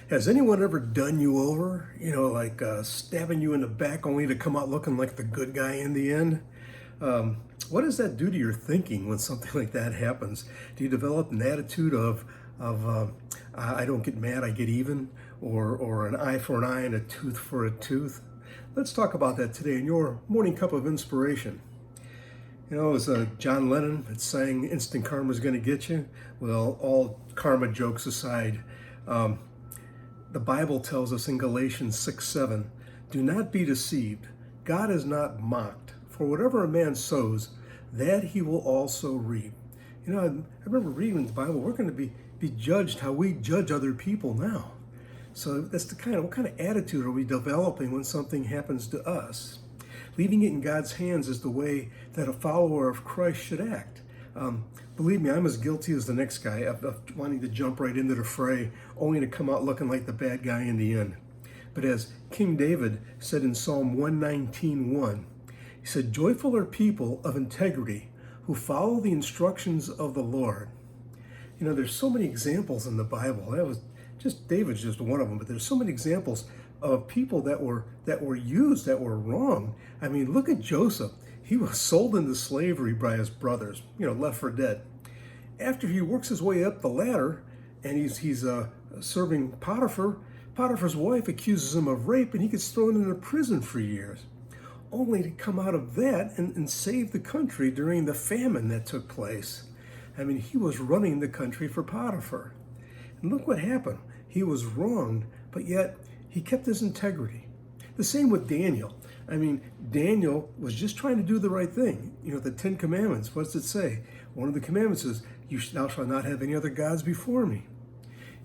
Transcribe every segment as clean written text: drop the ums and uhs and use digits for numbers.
Has anyone ever done you over? Like stabbing you in the back only to come out looking like the good guy in the end? What does that do to your thinking when something like that happens? Do you develop an attitude of I don't get mad, I get even, or an eye for an eye and a tooth for a tooth? Let's talk about that today in your morning cup of inspiration. It was John Lennon that sang "Instant Karma is going to get you." Well, all karma jokes aside, the Bible tells us in Galatians 6:7, "Do not be deceived. God is not mocked. For whatever a man sows, that he will also reap." I remember reading in the Bible, we're going to be judged how we judge other people now. So that's what kind of attitude are we developing when something happens to us? Leaving it in God's hands is the way that a follower of Christ should act. Believe me, I'm as guilty as the next guy of wanting to jump right into the fray, only to come out looking like the bad guy in the end. But as King David said in Psalm 119:1, he said, "Joyful are people of integrity who follow the instructions of the Lord." There's so many examples in the Bible. David's just one of them, but there's so many examples of people that were used, that were wrong. I mean, look at Joseph. He was sold into slavery by his brothers, left for dead. After he works his way up the ladder and he's serving Potiphar, Potiphar's wife accuses him of rape and he gets thrown into prison for years, only to come out of that and save the country during the famine that took place. I mean, he was running the country for Potiphar. And look what happened. He was wronged, but yet he kept his integrity. The same with Daniel. I mean, Daniel was just trying to do the right thing. The 10 Commandments, what does it say? One of the commandments is, "Thou shalt not have any other gods before me."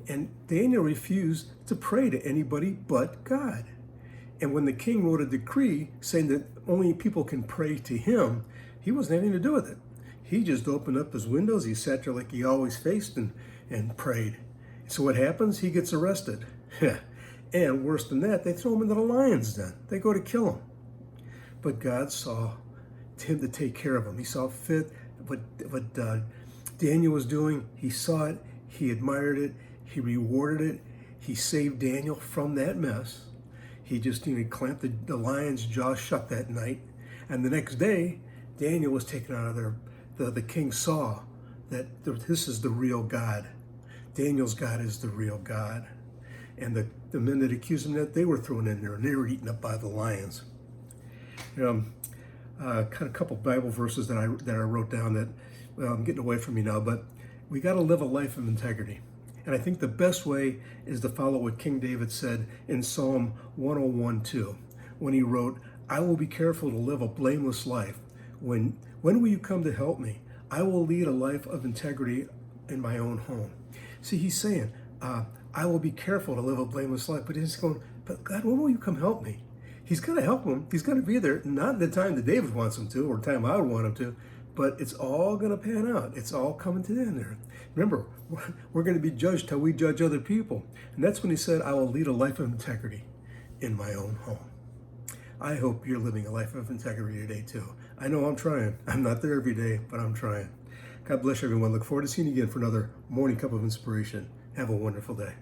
And Daniel refused to pray to anybody but God. And when the king wrote a decree saying that only people can pray to him, he wasn't having anything to do with it. He just opened up his windows, he sat there like he always faced and prayed. So what happens? He gets arrested. And worse than that, they throw him into the lion's den. They go to kill him. But God saw him to take care of him. He saw fit what Daniel was doing. He saw it. He admired it. He rewarded it. He saved Daniel from that mess. He just clamped the lion's jaw shut that night. And the next day, Daniel was taken out of there. The king saw that this is the real God. Daniel's God is the real God. And the men that accused him that, they were thrown in there and they were eaten up by the lions. Kind of a couple Bible verses that I wrote down that, well, I'm getting away from you now, but we got to live a life of integrity. And I think the best way is to follow what King David said in Psalm 101:2, when he wrote, "I will be careful to live a blameless life. When will you come to help me? I will lead a life of integrity in my own home." See, he's saying, I will be careful to live a blameless life. But he's going, but God, when will you come help me? He's going to help him. He's going to be there, not the time that David wants him to or the time I would want him to, but it's all going to pan out. It's all coming to the end there. Remember, we're going to be judged how we judge other people. And that's when he said, "I will lead a life of integrity in my own home." I hope you're living a life of integrity today too. I know I'm trying. I'm not there every day, but I'm trying. God bless everyone. Look forward to seeing you again for another morning cup of inspiration. Have a wonderful day.